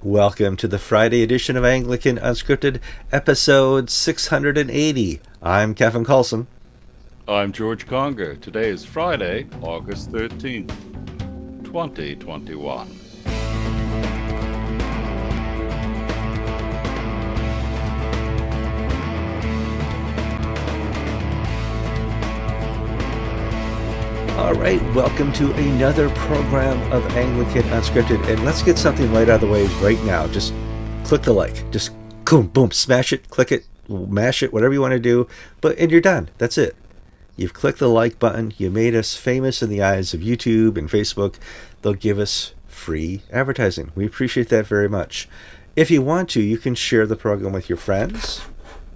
Welcome to the Friday edition of Anglican Unscripted, episode 680. I'm Kevin Kallsen. I'm George Conger. Today is Friday, August 13th, 2021. All right, welcome to another program of Anglican Unscripted. And let's get something right out of the way right now. Just click the like. Just boom, boom, smash it, click it, mash it, whatever you want to do. And you're done. That's it. You've clicked the like button. You made us famous in the eyes of YouTube and Facebook. They'll give us free advertising. We appreciate that very much. If you want to, you can share the program with your friends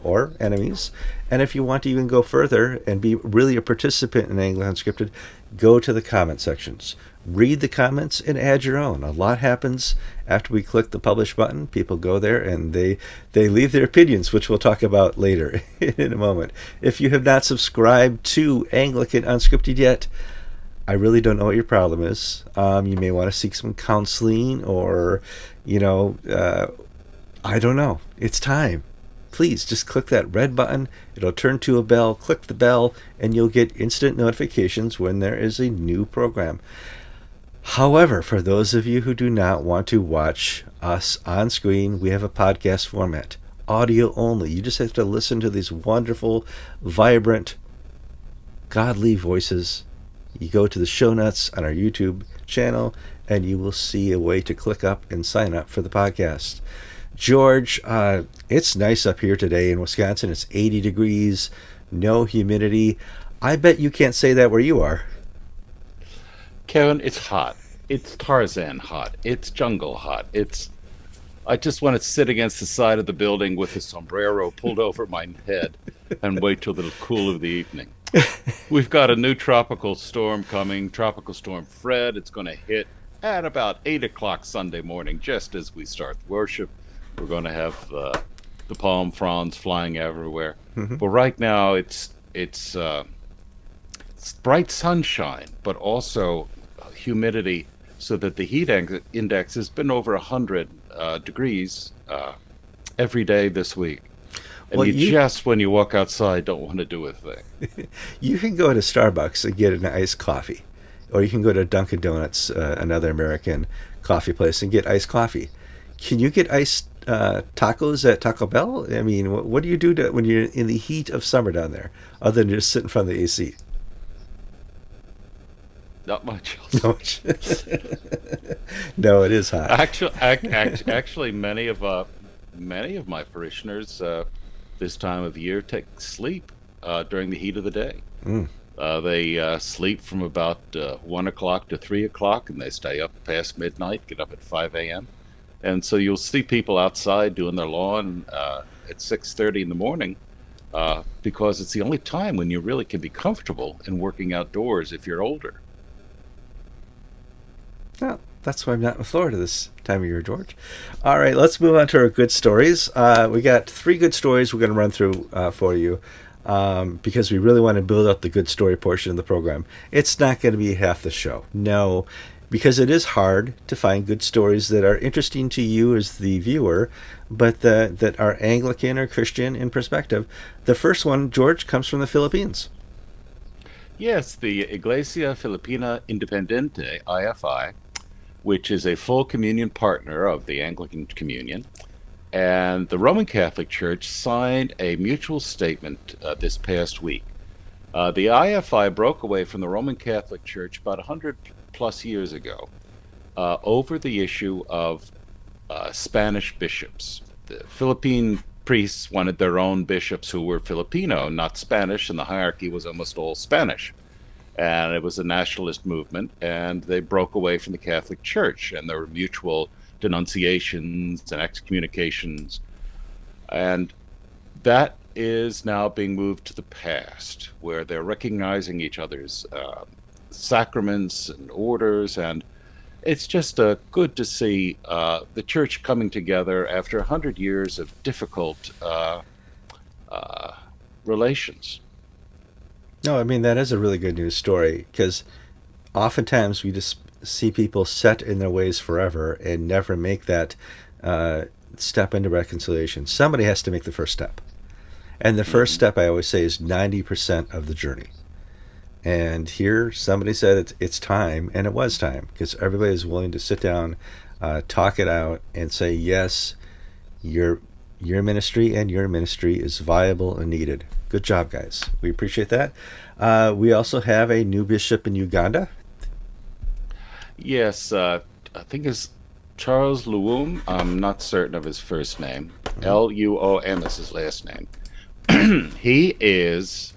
or enemies. And if you want to even go further and be really a participant in Anglican Unscripted, go to the comment sections. Read the comments and add your own. A lot happens after we click the publish button. People go there and they leave their opinions, which we'll talk about later in a moment. If you have not subscribed to Anglican Unscripted yet, I really don't know what your problem is. You may want to seek some counseling or, I don't know. It's time. Please just click that red button. It'll turn to a bell. Click the bell and you'll get instant notifications when there is a new program. However, for those of you who do not want to watch us on screen, we have a podcast format, audio only. You just have to listen to these wonderful, vibrant, godly voices. You go to the show notes on our YouTube channel and you will see a way to click up and sign up for the podcast. George, it's nice up here today in Wisconsin. It's 80 degrees, no humidity. I bet you can't say that where you are. Kevin, it's hot. It's Tarzan hot. It's jungle hot. I just want to sit against the side of the building with a sombrero pulled over my head and wait till the cool of the evening. We've got a new tropical storm coming, Tropical Storm Fred. It's going to hit at about 8 o'clock Sunday morning, just as we start worship. We're going to have the palm fronds flying everywhere. Mm-hmm. But right now it's bright sunshine, but also humidity, so that the heat index has been over 100 degrees every day this week. And just when you walk outside, don't want to do a thing. You can go to Starbucks and get an iced coffee. Or you can go to Dunkin' Donuts, another American coffee place, and get iced coffee. Can you get iced tacos at Taco Bell? I mean, what do you do when you're in the heat of summer down there, other than just sit in front of the AC? Not much. No, it is hot. Actually, many of my parishioners this time of year take sleep during the heat of the day. Mm. They sleep from about 1 o'clock to 3 o'clock, and they stay up past midnight, get up at 5 a.m. And so you'll see people outside doing their lawn at 6:30 in the morning because it's the only time when you really can be comfortable in working outdoors if you're older. Well, that's why I'm not in Florida this time of year, George. All right, let's move on to our good stories. We got 3 good stories we're going to run through for you because we really want to build up the good story portion of the program. It's not going to be half the show. No. Because it is hard to find good stories that are interesting to you as the viewer, but that are Anglican or Christian in perspective. The first one, George, comes from the Philippines. Yes, the Iglesia Filipina Independiente, IFI, which is a full communion partner of the Anglican Communion, and the Roman Catholic Church signed a mutual statement this past week. The IFI broke away from the Roman Catholic Church about 100 plus years ago over the issue of Spanish bishops. The Philippine priests wanted their own bishops who were Filipino, not Spanish, and the hierarchy was almost all Spanish. And it was a nationalist movement, and they broke away from the Catholic Church, and there were mutual denunciations and excommunications. And that is now being moved to the past, where they're recognizing each other's sacraments and orders, and it's just good to see the church coming together after 100 years of difficult relations. No, I mean, that is a really good news story, because oftentimes we just see people set in their ways forever and never make that step into reconciliation, somebody has to make the first step. And the first Hmm. step, I always say, is 90% of the journey. And here, somebody said it's time, and it was time, because everybody is willing to sit down, talk it out, and say, yes, your your ministry and your ministry is viable and needed. Good job, guys. We appreciate that. We also have a new bishop in Uganda. Yes, I think it's Charles Luum. I'm not certain of his first name. Mhm. Luom is his last name. He is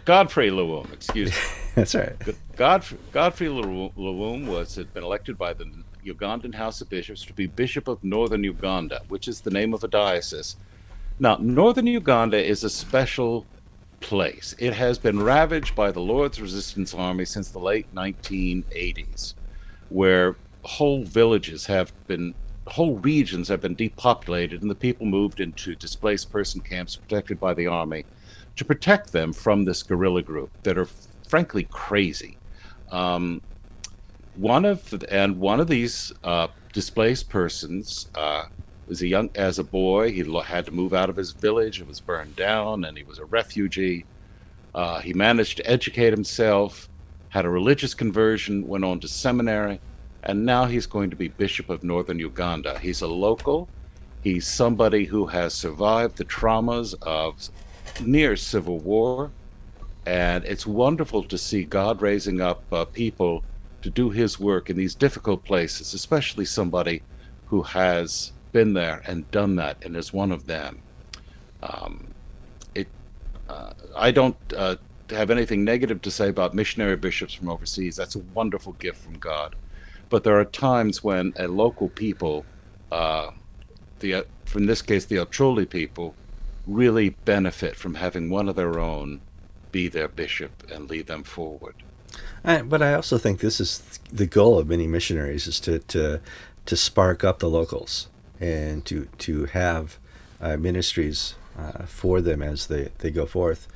Godfrey Luum. Excuse me. That's right. Godfrey Luum had been elected by the Ugandan House of Bishops to be Bishop of Northern Uganda, which is the name of a diocese. Now, Northern Uganda is a special place. It has been ravaged by the Lord's Resistance Army since the late 1980s, where whole regions have been depopulated, and the people moved into displaced person camps protected by the army to protect them from this guerrilla group that are frankly crazy. Um, one of these displaced persons was as a boy. He had to move out of his village. It was burned down, and he was a refugee. He managed to educate himself, had a religious conversion, went on to seminary, and now he's going to be Bishop of Northern Uganda. He's a local. He's somebody who has survived the traumas of near civil war, and it's wonderful to see God raising up people to do his work in these difficult places, especially somebody who has been there and done that and is one of them. Um, it, I don't have anything negative to say about missionary bishops from overseas. That's a wonderful gift from God. But there are times when a local people, uh, in this case, the Ocholi people, really benefit from having one of their own be their bishop and lead them forward. But I also think this is the goal of many missionaries is to spark up the locals and to have ministries for them as they go forth.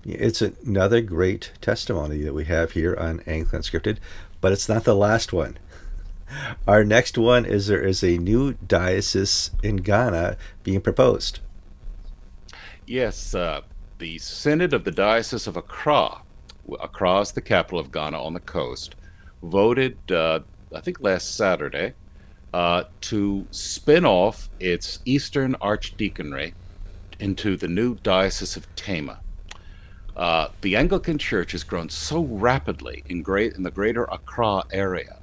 It's another great testimony that we have here on Anglican Unscripted, but it's not the last one. Our next one is there is a new diocese in Ghana being proposed. Yes, the Synod of the Diocese of Accra, Accra is the capital of Ghana on the coast, voted, I think last Saturday, to spin off its Eastern Archdeaconry into the new Diocese of Tema. The Anglican Church has grown so rapidly in the greater Accra area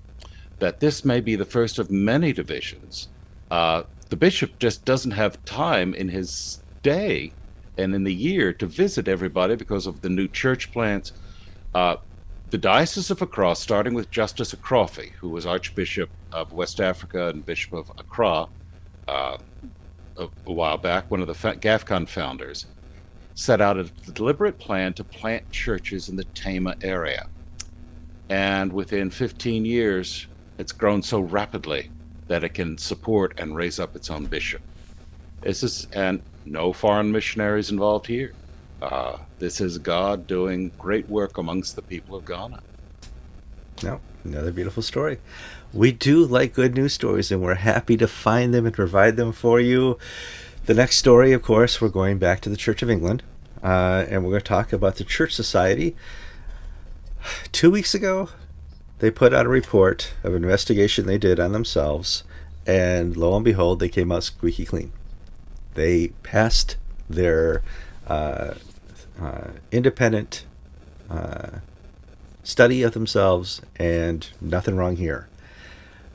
that this may be the first of many divisions. The bishop just doesn't have time in his day and in the year to visit everybody because of the new church plants. Uh, the Diocese of Accra, starting with Justice Akrofi, who was Archbishop of West Africa and Bishop of Accra uh, a while back, one of the GAFCON founders, set out a deliberate plan to plant churches in the Tema area. And within 15 years, it's grown so rapidly that it can support and raise up its own bishop. And no foreign missionaries involved here. This is God doing great work amongst the people of Ghana. No, another beautiful story. We do like good news stories, and we're happy to find them and provide them for you. The next story, of course, we're going back to the Church of England, and we're going to talk about the Church Society. 2 weeks ago, they put out a report of an investigation they did on themselves, and lo and behold, they came out squeaky clean. They passed their independent study of themselves, and nothing wrong here.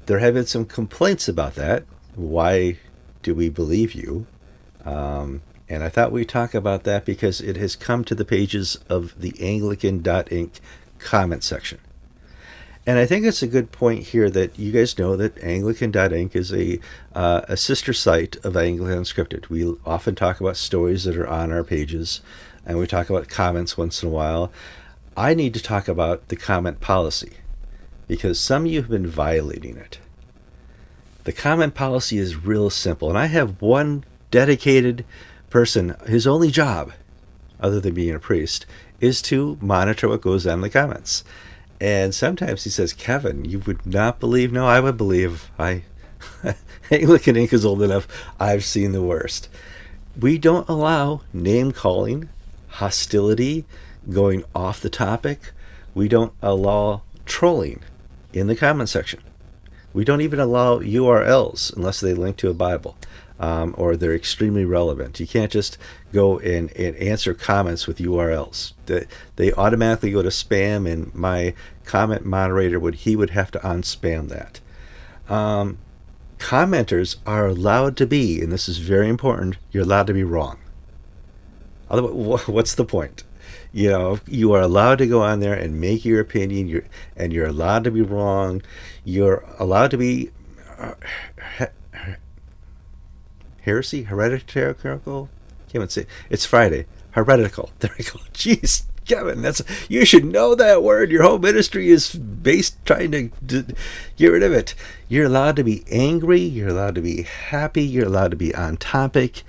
There have been some complaints about that. Why do we believe you? And I thought we'd talk about that because it has come to the pages of the Anglican.Inc. comment section. And I think it's a good point here that you guys know that Anglican.Inc. is a sister site of Anglican Unscripted. We often talk about stories that are on our pages, and we talk about comments once in a while. I need to talk about the comment policy because some of you have been violating it. The comment policy is real simple, and I have one dedicated person. His only job, other than being a priest, is to monitor what goes on in the comments. And sometimes he says, Kevin, you would not believe. No, I would believe. I Anglican Ink is old enough. I've seen the worst. We don't allow name calling, hostility, going off the topic. We don't allow trolling in the comment section. We don't even allow URLs unless they link to a Bible, or they're extremely relevant. You can't just go and answer comments with URLs. They automatically go to spam, and my comment moderator would have to unspam that. Commenters are allowed to be, and this is very important, you're allowed to be wrong. Otherwise, what's the point? You are allowed to go on there and make your opinion, and you're allowed to be wrong. You're allowed to be heretical. Can't even say it's Friday. Heretical. There we go. Jeez, Kevin, you should know that word. Your whole ministry is based trying to get rid of it. You're allowed to be angry. You're allowed to be happy. You're allowed to be on topic.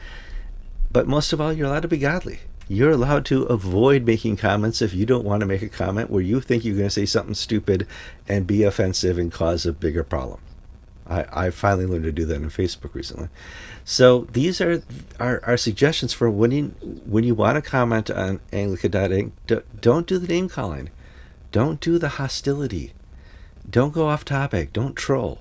But most of all, you're allowed to be godly. You're allowed to avoid making comments if you don't want to make a comment where you think you're going to say something stupid and be offensive and cause a bigger problem. I finally learned to do that on Facebook recently. So these are our suggestions for when you want to comment on Anglican.Inc. Don't do the name calling. Don't do the hostility. Don't go off topic. Don't troll.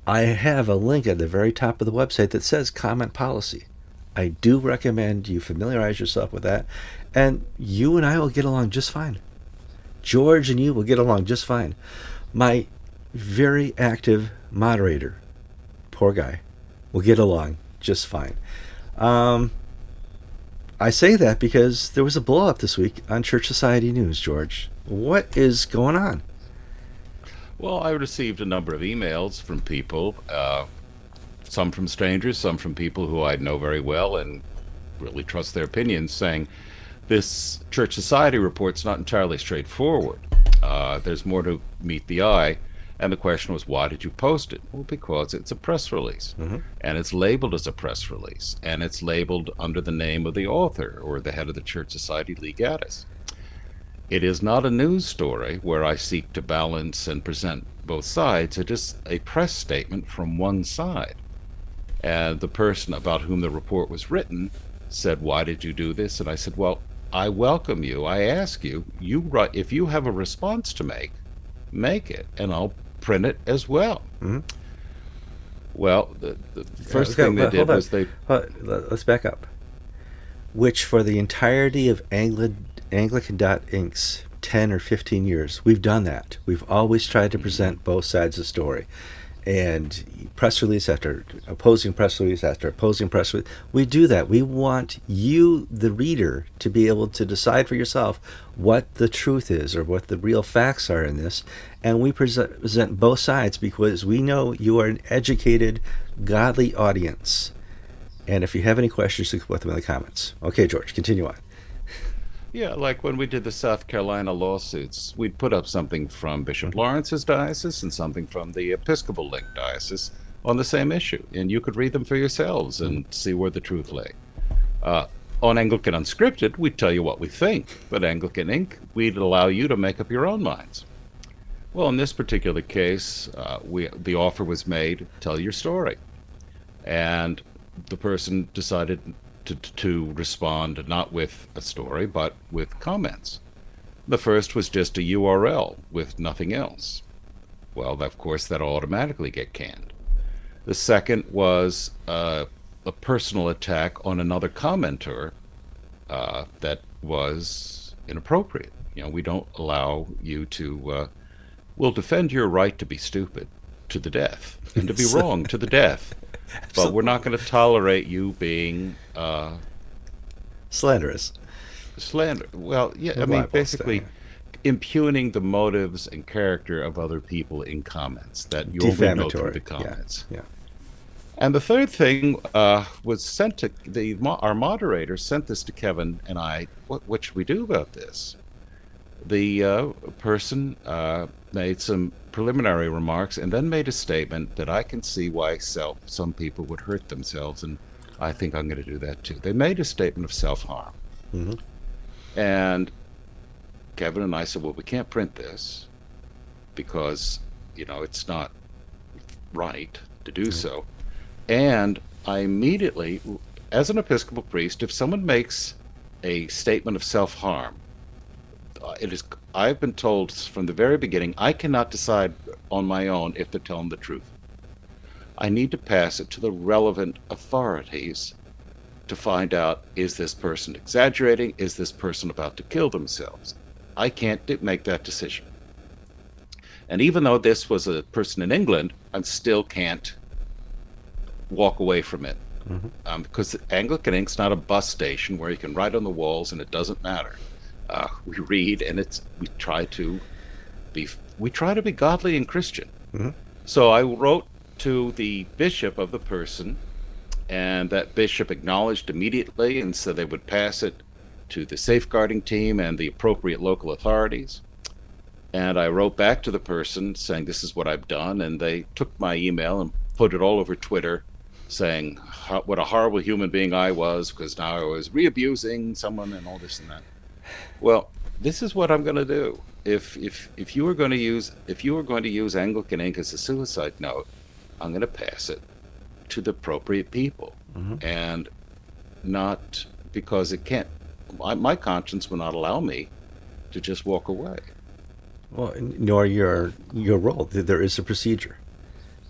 I have a link at the very top of the website that says comment policy. I do recommend you familiarize yourself with that, and you and I will get along just fine. George and you will get along just fine. My very active moderator, poor guy, will get along just fine. I say that because there was a blow up this week on Church Society News, George. What is going on? Well, I received a number of emails from people, some from strangers, some from people who I know very well and really trust their opinions, saying this Church Society report's not entirely straightforward. There's more to meet the eye. And the question was, why did you post it? Well, because it's a press release. Mm-hmm. And it's labeled as a press release. And it's labeled under the name of the author or the head of the Church Society Legatus. It is not a news story where I seek to balance and present both sides. It is a press statement from one side. And the person about whom the report was written said, why did you do this? And I said, well, I welcome you. I ask you, if you have a response to make it, and I'll print it as well. Mm-hmm. Well, the first thing they did was let's back up. Which for the entirety of Anglican.Inc's 10 or 15 years, we've done that. We've always tried to present both sides of the story. And press release after opposing press release after opposing press release. We do that. We want you, the reader, to be able to decide for yourself what the truth is or what the real facts are in this. And we present both sides because we know you are an educated, godly audience. And if you have any questions, you can put them in the comments. Okay, George, continue on. Yeah, like when we did the South Carolina lawsuits, we'd put up something from Bishop Lawrence's diocese and something from the Episcopal Link diocese on the same issue. And you could read them for yourselves and see where the truth lay. On Anglican Unscripted, we'd tell you what we think. But Anglican Inc., we'd allow you to make up your own minds. Well, in this particular case, the offer was made, tell your story. And the person decided to respond not with a story, but with comments. The first was just a URL with nothing else. Well, of course, that'll automatically get canned. The second was a personal attack on another commenter that was inappropriate. We don't allow you to... we'll defend your right to be stupid to the death and to be wrong to the death. But we're not going to tolerate you being slanderous. Well, yeah, I mean, basically impugning the motives and character of other people in comments that you only know through the comments. Yeah. And the third thing was sent to our moderator sent this to Kevin and I. What should we do about this? The person made some preliminary remarks and then made a statement that I can see why some people would hurt themselves, and I think I'm going to do that too. They made a statement of self-harm. Mm-hmm. And Kevin and I said, well, we can't print this because, it's not right to do so. And I immediately, as an Episcopal priest, if someone makes a statement of self harm, it is I've been told from the very beginning I cannot decide on my own if they're telling the truth. I need to pass it to the relevant authorities to find out, is this person exaggerating? Is this person about to kill themselves? I can't make that decision. And even though this was a person in England, I still can't walk away from it. Because Anglican Ink's not a bus station where you can write on the walls and it doesn't matter. We read, and we try to be godly and Christian. So I wrote to the bishop of the person, and that bishop acknowledged immediately and said they would pass it to the safeguarding team and the appropriate local authorities. And I wrote back to the person saying, this is what I've done. And they took my email and put it all over Twitter saying what a horrible human being I was because now I was re-abusing someone and all this and that. Well, this is what I'm going to do. If you were going to use Anglican Ink as a suicide note, I'm going to pass it to the appropriate people, and not because it can't. My conscience will not allow me to just walk away. Well, nor your role. There is a procedure.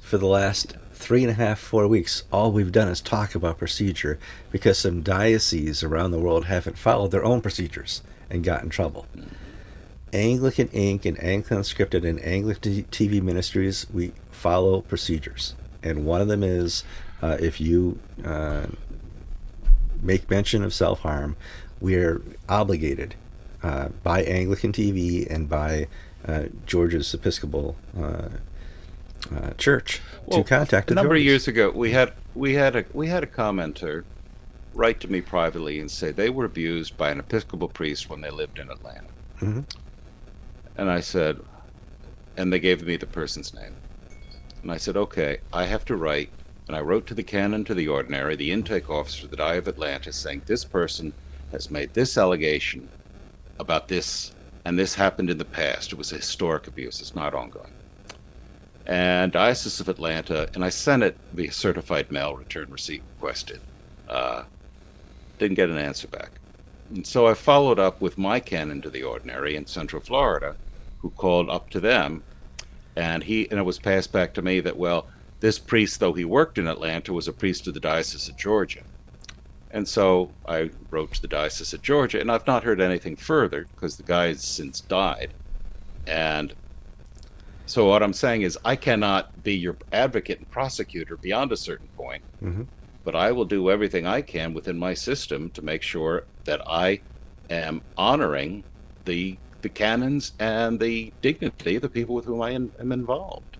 For the last 3.5, 4 weeks, all we've done is talk about procedure because some dioceses around the world haven't followed their own procedures and got in trouble. Anglican Ink and Anglican Unscripted and Anglican TV ministries, we follow procedures. And one of them is if you make mention of self-harm, we're obligated by Anglican TV and by Georgia's Episcopal Church to contact a number of years ago. We had a commenter write to me privately and say they were abused by an Episcopal priest when they lived in Atlanta. And I said, and they gave me the person's name. And I said, okay, I have to write. And I wrote to the canon to the ordinary, the intake officer of the Diocese of Atlanta, saying this person has made this allegation about this, and this happened in the past. It was a historic abuse. It's not ongoing. And Diocese of Atlanta, and I sent it via certified mail, return receipt requested. Didn't get an answer back. And so I followed up with my canon to the ordinary in Central Florida, who called up to them, and it was passed back to me that, well, this priest, though he worked in Atlanta, was a priest of the Diocese of Georgia. And so I wrote to the Diocese of Georgia, and I've not heard anything further because the guy has since died. And so what I'm saying is I cannot be your advocate and prosecutor beyond a certain point, but I will do everything I can within my system to make sure that I am honoring the canons and the dignity of the people with whom I am involved.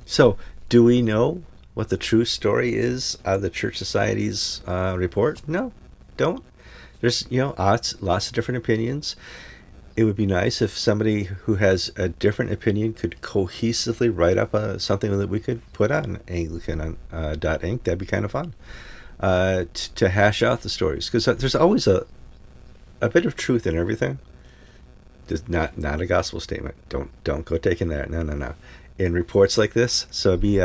So, do we know what the true story is out of the Church Society's report? No, don't. There's lots of different opinions. It would be nice if somebody who has a different opinion could cohesively write up something that we could put on Anglican.Inc. That'd be kind of fun to hash out the stories, because there's always a bit of truth in everything. There's not a gospel statement. Don't go taking that. No. In reports like this, so it'd be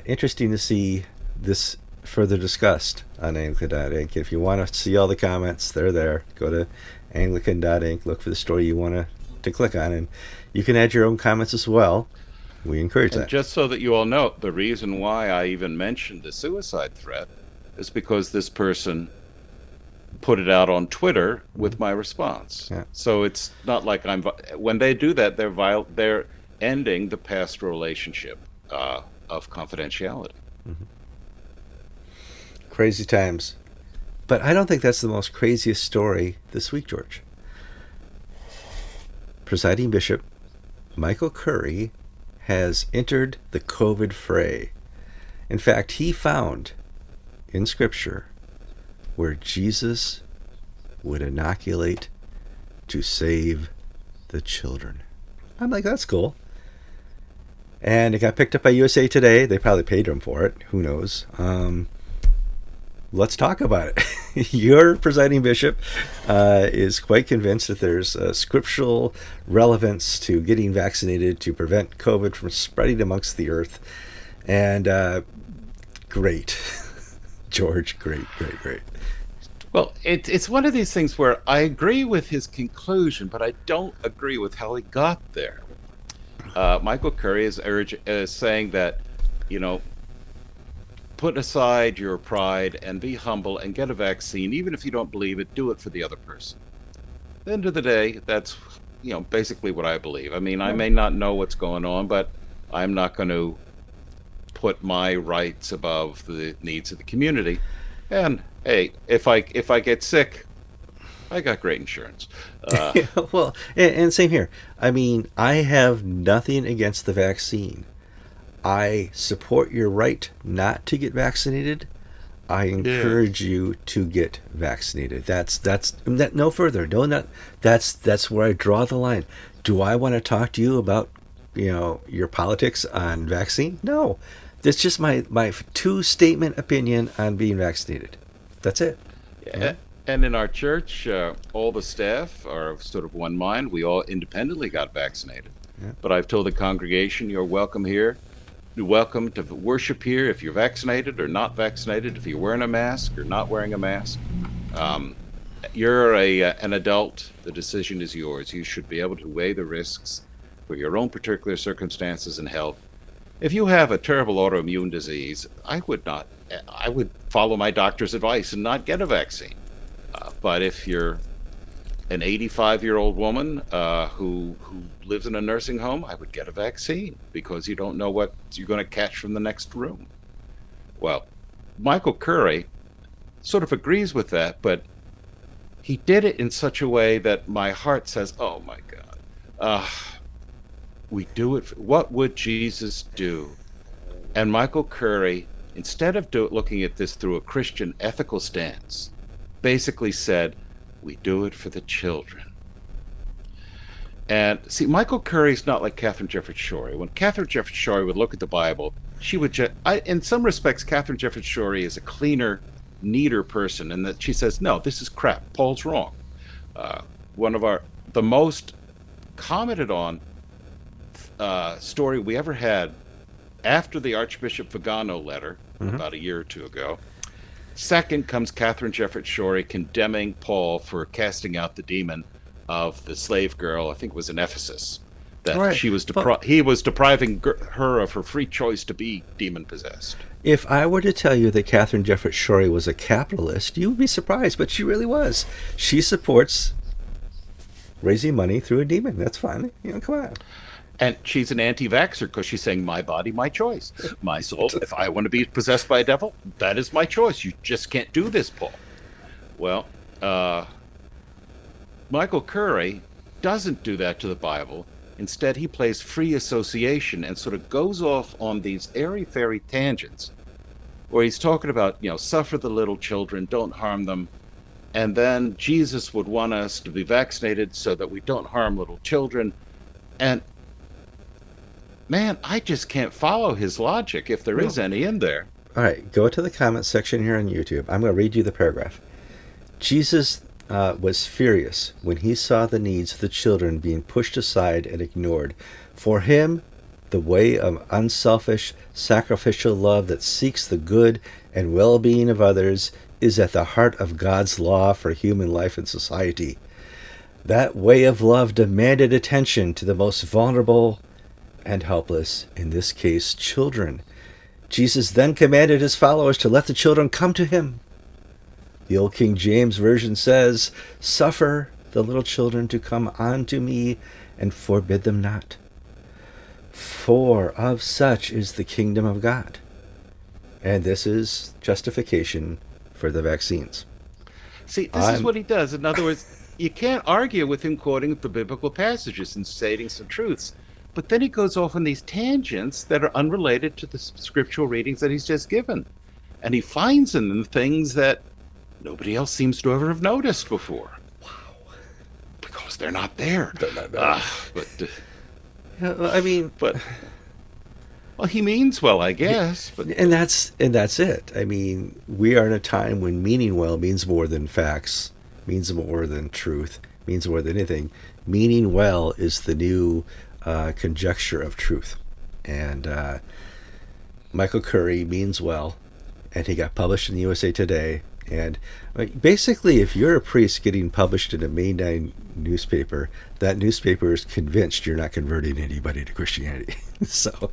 interesting to see this further discussed on Anglican.Inc. If you want to see all the comments, they're there. Go to Anglican.Inc. Look for the story you want to click on, and you can add your own comments as well. We encourage that. Just so that you all know, the reason why I even mentioned the suicide threat is because this person put it out on Twitter with my response. Yeah. So it's not like when they do that, they're ending the pastoral relationship of confidentiality. Crazy times. But I don't think that's the most craziest story this week, George. Presiding Bishop Michael Curry has entered the COVID fray. In fact, he found in Scripture where Jesus would inoculate to save the children. I'm like, that's cool. And it got picked up by USA Today. They probably paid him for it. Who knows? let's talk about it. Your presiding bishop is quite convinced that there's a scriptural relevance to getting vaccinated to prevent COVID from spreading amongst the earth. And great. George, great, great, great. Well, it's one of these things where I agree with his conclusion, but I don't agree with how he got there. Michael Curry is saying that, you know, put aside your pride and be humble and get a vaccine, even if you don't believe it. Do it for the other person. At the end of the day, that's, you know, basically what I believe. I mean, I may not know what's going on, but I'm not going to put my rights above the needs of the community. And hey, if I get sick, I got great insurance. Well, and same here. I mean, I have nothing against the vaccine. I support your right not to get vaccinated. I encourage Yes. you to get vaccinated. That's no further. No, not that's where I draw the line. Do I want to talk to you about, your politics on vaccine? No, that's just my two statement opinion on being vaccinated. That's it. Yeah. And in our church, all the staff are of sort of one mind. We all independently got vaccinated. Yeah. But I've told the congregation, you're welcome here. You're welcome to worship here if you're vaccinated or not vaccinated, if you're wearing a mask or not wearing a mask. Um, you're an adult. The decision is yours. You should be able to weigh the risks for your own particular circumstances and health. If you have a terrible autoimmune disease, I would not. I would follow my doctor's advice and not get a vaccine. But if you're an 85-year-old woman who lives in a nursing home, I would get a vaccine because you don't know what you're going to catch from the next room. Well, Michael Curry sort of agrees with that, but he did it in such a way that my heart says, "Oh my God, we do it. What would Jesus do?" And Michael Curry, instead of looking at this through a Christian ethical stance, basically said, we do it for the children. And see, Michael Curry's not like Catherine Jefferts Schori. When Catherine Jefferts Schori would look at the Bible, she would in some respects, Catherine Jefferts Schori is a cleaner, neater person, and that she says, no, this is crap. Paul's wrong. One of the most commented on story we ever had after the Archbishop Vigano letter, about a year or two ago. Second comes Catherine Jefferts Schori condemning Paul for casting out the demon of the slave girl, I think it was in Ephesus, that All right. he was depriving her of her free choice to be demon possessed. If I were to tell you that Catherine Jefferts Schori was a capitalist, you would be surprised, but she really was. She supports raising money through a demon. That's fine. Come on. And she's an anti-vaxxer because she's saying, my body, my choice. My soul, if I want to be possessed by a devil, that is my choice. You just can't do this, Paul. Well, Michael Curry doesn't do that to the Bible. Instead, he plays free association and sort of goes off on these airy-fairy tangents where he's talking about, suffer the little children, don't harm them. And then Jesus would want us to be vaccinated so that we don't harm little children. And man, I just can't follow his logic if there is any in there. All right, go to the comments section here on YouTube. I'm going to read you the paragraph. Jesus was furious when he saw the needs of the children being pushed aside and ignored. For him, the way of unselfish, sacrificial love that seeks the good and well-being of others is at the heart of God's law for human life and society. That way of love demanded attention to the most vulnerable and helpless, in this case, children. Jesus then commanded his followers to let the children come to him. The old King James Version says, "Suffer the little children to come unto me, and forbid them not. For of such is the kingdom of God." And this is justification for the vaccines. See, this is what he does. In other words, you can't argue with him quoting the biblical passages and stating some truths. But then he goes off on these tangents that are unrelated to the scriptural readings that he's just given. And he finds in them things that nobody else seems to ever have noticed before. Wow. Because they're not there. They're not there. But Yeah, well, I mean, but Well, he means well, I guess, but And that's it. I mean, we are in a time when meaning well means more than facts, means more than truth, means more than anything. Meaning well is the new conjecture of truth. And Michael Curry means well, and he got published in the USA Today. And basically, if you're a priest getting published in a mainline newspaper, that newspaper is convinced you're not converting anybody to Christianity. So,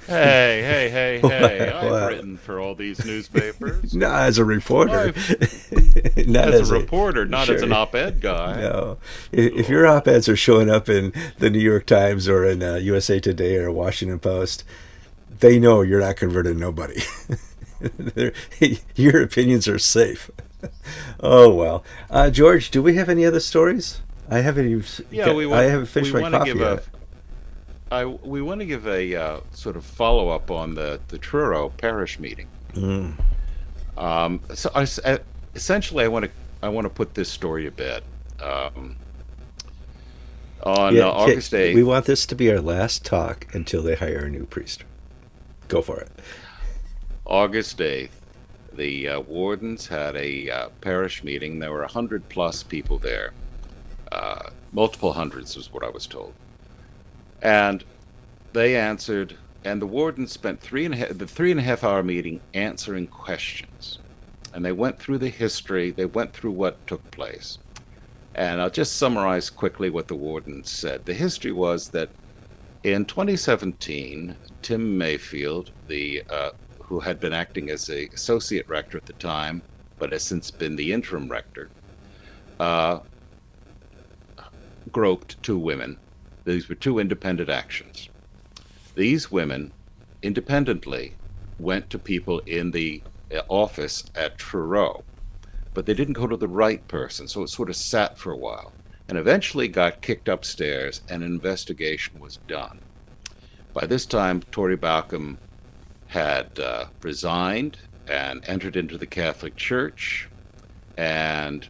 hey, hey, hey, hey! I've well, written for all these newspapers. not as a reporter, I've not as a as a reporter, not as sure. an op-ed guy. No, if your op-eds are showing up in the New York Times or in USA Today or Washington Post, they know you're not converting nobody. Your opinions are safe. Oh well, George, do we have any other stories? I haven't even Yeah, I haven't we finished my want to coffee give a yet. we want to give a sort of follow up on the Truro parish meeting. Mm. Essentially, I want to put this story to bed. Um, on Yeah, August we 8th, want this to be our last talk until they hire a new priest. Go for it. August 8th, the wardens had a parish meeting. There were 100 plus people there. Multiple hundreds is what I was told. And they answered, and the warden spent the 3.5 hour meeting answering questions. And they went through the history, they went through what took place. And I'll just summarize quickly what the warden said. The history was that in 2017, Tim Mayfield, the who had been acting as a associate rector at the time, but has since been the interim rector, uh, groped two women. These were two independent actions. These women independently went to people in the office at Truro, but they didn't go to the right person, so it sort of sat for a while and eventually got kicked upstairs and an investigation was done. By this time, Tory Balcom had resigned and entered into the Catholic Church, and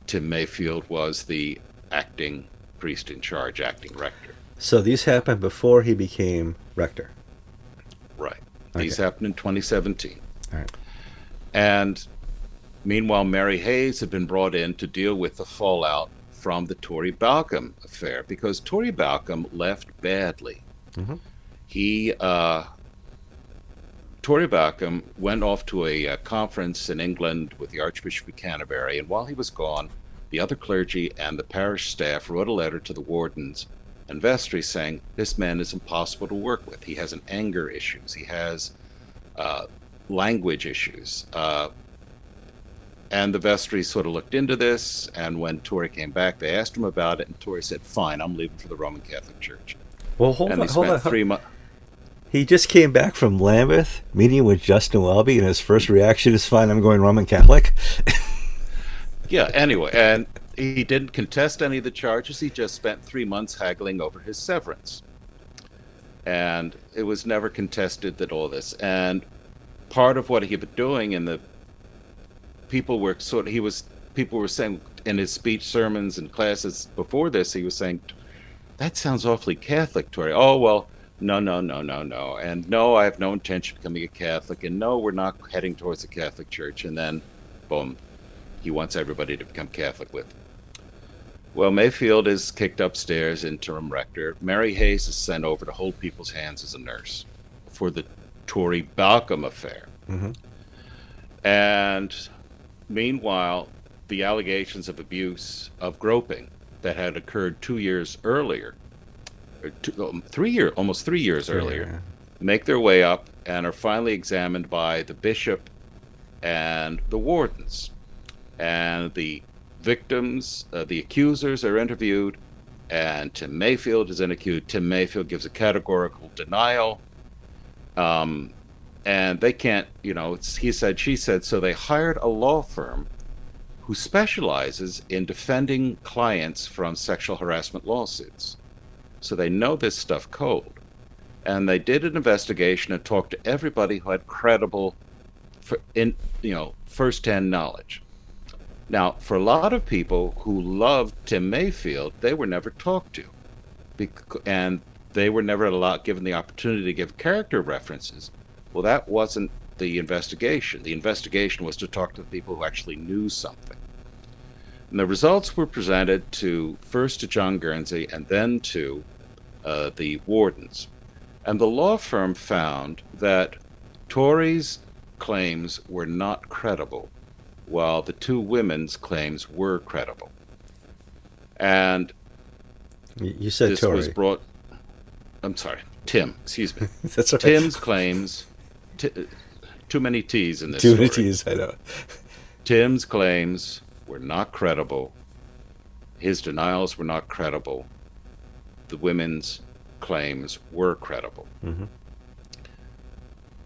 Tim Mayfield was the acting priest in charge, acting rector. So these happened before he became rector. Right. Okay. These happened in 2017. All right. And meanwhile, Mary Hayes had been brought in to deal with the fallout from the Tory Balcom affair because Tory Balcom left badly. Mm-hmm. He, Tory Balcom, went off to a conference in England with the Archbishop of Canterbury, and while he was gone, the other clergy and the parish staff wrote a letter to the wardens and vestry saying, this man is impossible to work with. He has an anger issues. He has language issues. And the vestry sort of looked into this, and when Tory came back, they asked him about it, and Tory said, fine, I'm leaving for the Roman Catholic Church. Well, hold And on, they hold spent on. 3 months. He just came back from Lambeth meeting with Justin Welby, and his first reaction is, "Fine, I'm going Roman Catholic." Yeah, anyway, and he didn't contest any of the charges. He just spent 3 months haggling over his severance. And it was never contested that all this. And part of what he had been doing, and the people were people were saying in his speech, sermons, and classes before this, he was saying, that sounds awfully Catholic, Tory. Oh, well, no, no, no, no, no. And no, I have no intention of becoming a Catholic. And no, we're not heading towards the Catholic Church. And then, boom, he wants everybody to become Catholic with him. Well, Mayfield is kicked upstairs, interim rector. Mary Hayes is sent over to hold people's hands as a nurse for the Tory Balcom affair. Mm-hmm. And meanwhile, the allegations of abuse, of groping that had occurred 2 years earlier, almost 3 years earlier, Yeah. make their way up and are finally examined by the bishop and the wardens. And the victims, the accusers are interviewed, and Tim Mayfield is interviewed. Tim Mayfield gives a categorical denial. And they can't, it's he said, she said, so they hired a law firm who specializes in defending clients from sexual harassment lawsuits. So they know this stuff cold. And they did an investigation and talked to everybody who had credible, first-hand knowledge. Now, for a lot of people who loved Tim Mayfield, they were never talked to. And they were never given the opportunity to give character references. Well, that wasn't the investigation. The investigation was to talk to the people who actually knew something. And the results were presented first to John Guernsey and then to the wardens. And the law firm found that Tori's claims were not credible, while the two women's claims were credible. And you said this Tory. was brought. I'm sorry, Tim. Excuse me. That's all right. Tim's claims. Too many T's in this Too story. many T's, I know. Tim's claims were not credible. His denials were not credible. The women's claims were credible. Mm-hmm.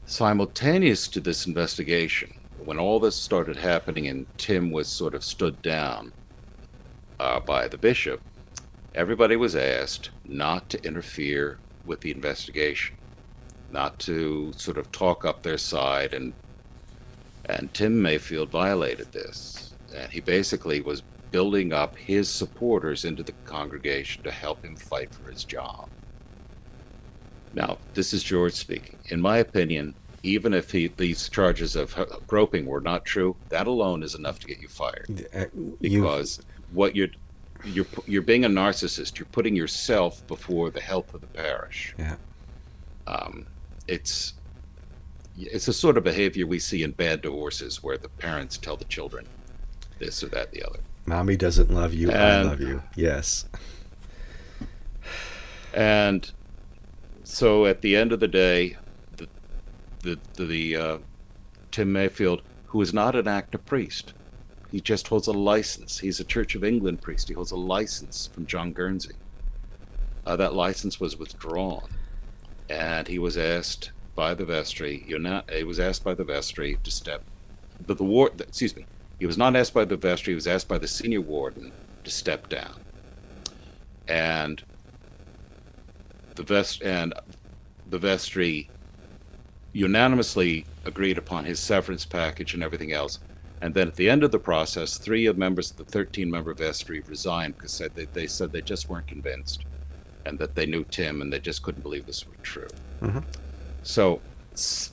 Simultaneous to this investigation, when all this started happening and Tim was sort of stood down by the bishop, everybody was asked not to interfere with the investigation, not to sort of talk up their side, and Tim Mayfield violated this. And he basically was building up his supporters into the congregation to help him fight for his job. Now, this is George speaking. In my opinion, even if these charges of groping were not true, that alone is enough to get you fired. Because what you're being a narcissist. You're putting yourself before the health of the parish. Yeah. It's a sort of behavior we see in bad divorces where the parents tell the children this or that, the other. Mommy doesn't love you, I love you. Yes. And so at the end of the day, the Tim Mayfield, who is not an active priest, he just holds a license. He's a Church of England priest. He holds a license from John Guernsey. That license was withdrawn, and he was asked by the vestry. He was asked by the vestry to step. But he was not asked by the vestry. He was asked by the senior warden to step down, and the vestry unanimously agreed upon his severance package and everything else. And then at the end of the process, 3 members of the 13-member vestry resigned because they said they just weren't convinced, and that they knew Tim and they just couldn't believe this was true. Mm-hmm. So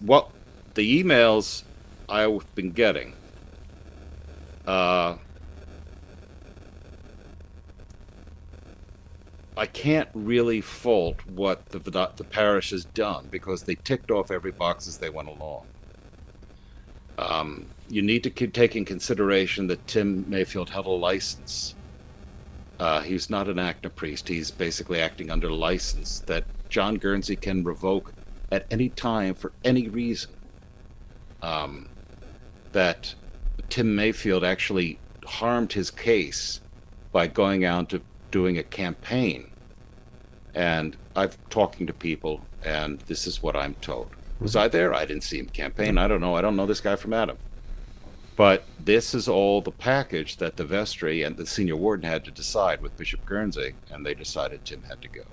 what the emails I've been getting, I can't really fault what the parish has done, because they ticked off every box as they went along. You need to take in consideration that Tim Mayfield held a license. He's not an active priest. He's basically acting under license that John Guernsey can revoke at any time for any reason. That Tim Mayfield actually harmed his case by going out to doing a campaign. And I've talking to people, and this is what I'm told. Was I there? I didn't see him campaign. I don't know. I don't know this guy from Adam. But this is all the package that the vestry and the senior warden had to decide with Bishop Guernsey, and they decided Tim had to go.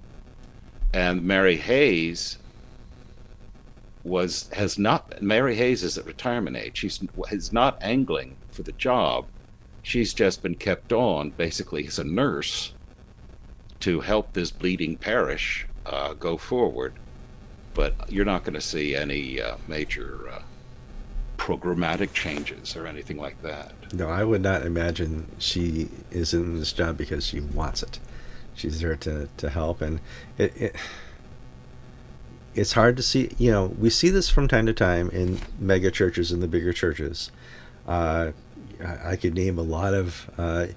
And Mary Hayes Mary Hayes is at retirement age. She's not angling for the job. She's just been kept on, basically as a nurse, to help this bleeding parish go forward. But you're not going to see any major programmatic changes or anything like that. No, I would not imagine she is in this job because she wants it. She's there to help, and it's hard to see. We see this from time to time in mega churches and the bigger churches. I could name a lot of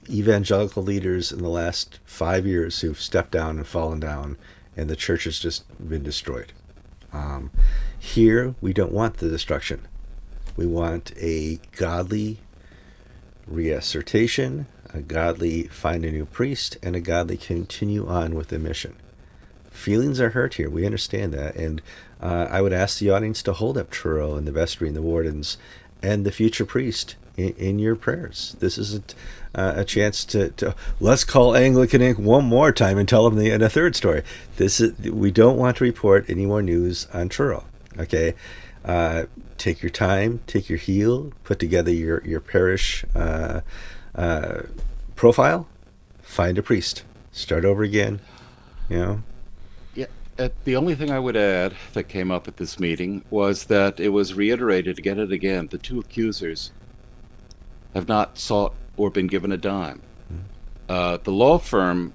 evangelical leaders in the last 5 years who've stepped down and fallen down, and the church has just been destroyed. Here, we don't want the destruction. We want a godly reassertation, a godly find a new priest, and a godly continue on with the mission. Feelings are hurt here. We understand that. And I would ask the audience to hold up Truro and the vestry and the wardens and the future priest in your prayers. This is a chance to let's call Anglican Inc. one more time and tell them a third story. We don't want to report any more news on Truro. Okay, take your time, take your heel, put together your parish profile, find a priest, start over again. Yeah, the only thing I would add that came up at this meeting was that it was reiterated again and again the two accusers have not sought or been given a dime. The law firm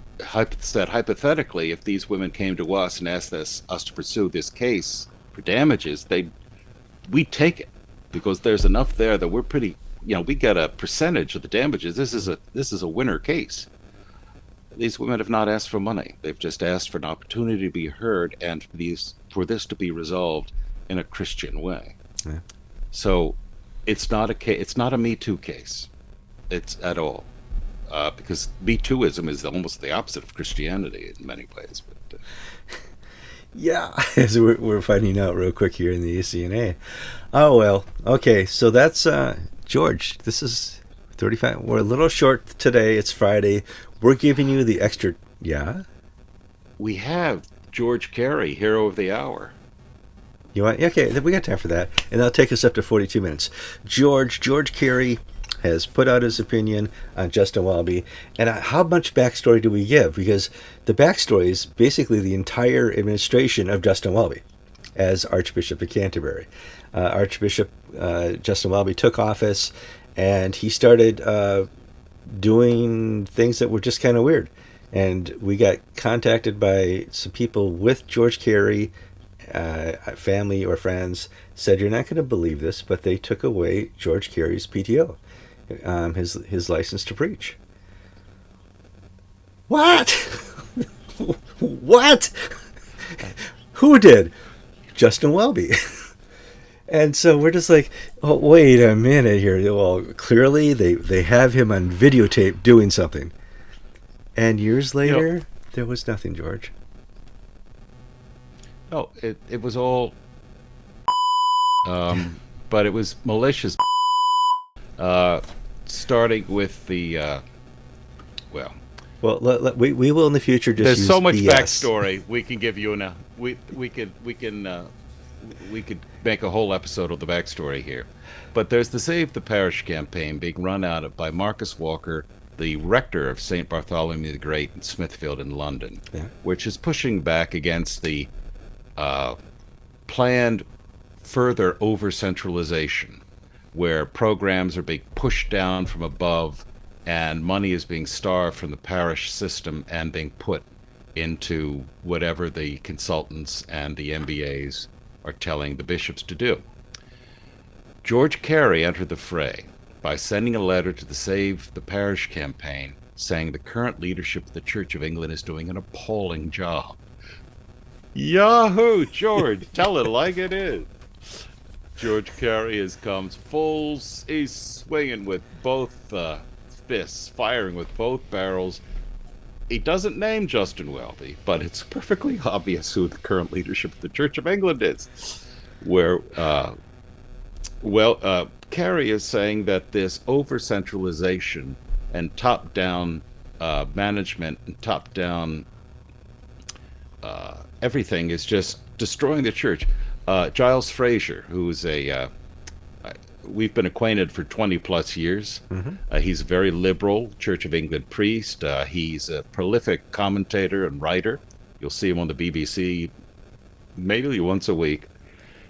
said hypothetically, if these women came to us and asked us to pursue this case for damages, we'd take it because there's enough there that we're pretty, we get a percentage of the damages. This is a winner case. These women have not asked for money. They've just asked for an opportunity to be heard and for this to be resolved in a Christian way. Yeah. So it's not a case. It's not a Me Too case. It's at all. Because Me Tooism is almost the opposite of Christianity in many ways. But, Yeah, as we're finding out real quick here in the ECNA. Oh, well, okay, so that's George. This is 35. We're a little short today. It's Friday. We're giving you the extra. Yeah? we have George Carey, Hero of the Hour. You want? Okay, we got time for that. And that'll take us up to 42 minutes. George Carey has put out his opinion on Justin Welby. And how much backstory do we give? Because the backstory is basically the entire administration of Justin Welby as Archbishop of Canterbury. Archbishop Justin Welby took office, and he started doing things that were just kind of weird. And we got contacted by some people with George Carey, family or friends, said, "You're not going to believe this, but they took away George Carey's PTO, his license to preach." What? What? Who did? Justin Welby. And so we're just like, oh, wait a minute here. Well, clearly they have him on videotape doing something. And years later, there was nothing, George. No, it was all, but it was malicious. Starting with the, well. Well, we will in the future just there's use so much BS. backstory we can give you now. We could make a whole episode of the backstory here. But there's the Save the Parish campaign being run by Marcus Walker, the rector of St. Bartholomew the Great in Smithfield in London, which is pushing back against the planned further over-centralization, where programs are being pushed down from above and money is being starved from the parish system and being put into whatever the consultants and the MBAs are telling the bishops to do. George Carey entered the fray by sending a letter to the Save the Parish campaign saying the current leadership of the Church of England is doing an appalling job. Yahoo! George, tell it like it is. George Carey he's swinging with both fists, firing with both barrels. He doesn't name Justin Welby, but it's perfectly obvious who the current leadership of the Church of England is. Where, Carey is saying that this over-centralization and top-down management and top-down everything is just destroying the church. Giles Fraser, who's we've been acquainted for 20 plus years. Mm-hmm. He's a very liberal Church of England priest. He's a prolific commentator and writer. You'll see him on the BBC maybe once a week.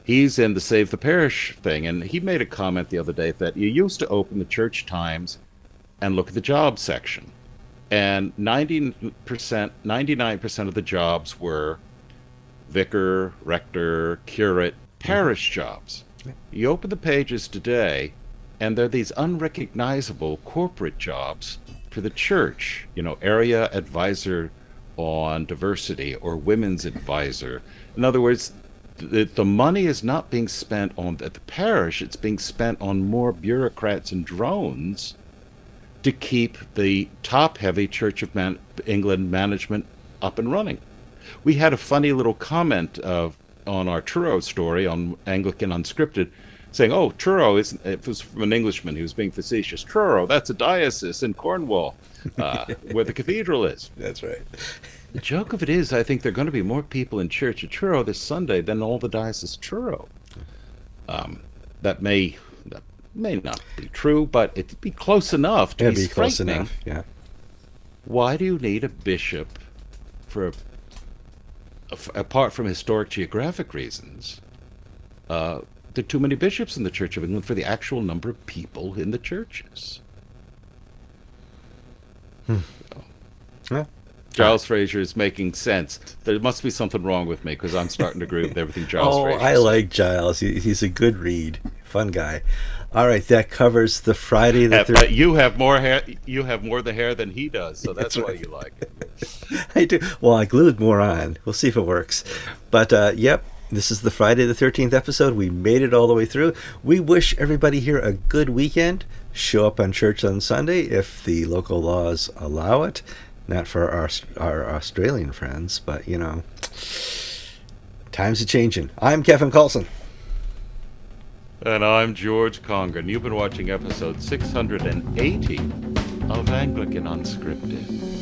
He's in the Save the Parish thing, and he made a comment the other day that you used to open the Church Times and look at the job section, and 99% of the jobs were vicar, rector, curate, parish jobs. You open the pages today, and they're these unrecognizable corporate jobs for the church. Area advisor on diversity or women's advisor. In other words, the money is not being spent at the parish. It's being spent on more bureaucrats and drones to keep the top-heavy Church of England management up and running. We had a funny little comment on our Truro story on Anglican Unscripted, saying, "Oh, Truro it was from an Englishman who was being facetious. Truro, that's a diocese in Cornwall, where the cathedral is." That's right. The joke of it is, I think there are going to be more people in church at Truro this Sunday than all the diocese of Truro. That may not be true, but it'd be close enough to be close enough. Yeah. Why do you need a bishop for apart from historic geographic reasons, there are too many bishops in the Church of England for the actual number of people in the churches. Yeah. Giles Fraser is making sense. There must be something wrong with me because I'm starting to agree with everything Giles Fraser I said. like Giles. He's a good read. Fun guy. All right, that covers the Friday the 13th. But you have more hair. You have more the hair than he does, so that's why you like it. I do. Well, I glued more on. We'll see if it works. But yep, this is the Friday the 13th episode. We made it all the way through. We wish everybody here a good weekend. Show up on church on Sunday if the local laws allow it. Not for our Australian friends, but you know, times are changing. I'm Kevin Kallsen. And I'm George Conger, and you've been watching episode 680 of Anglican Unscripted.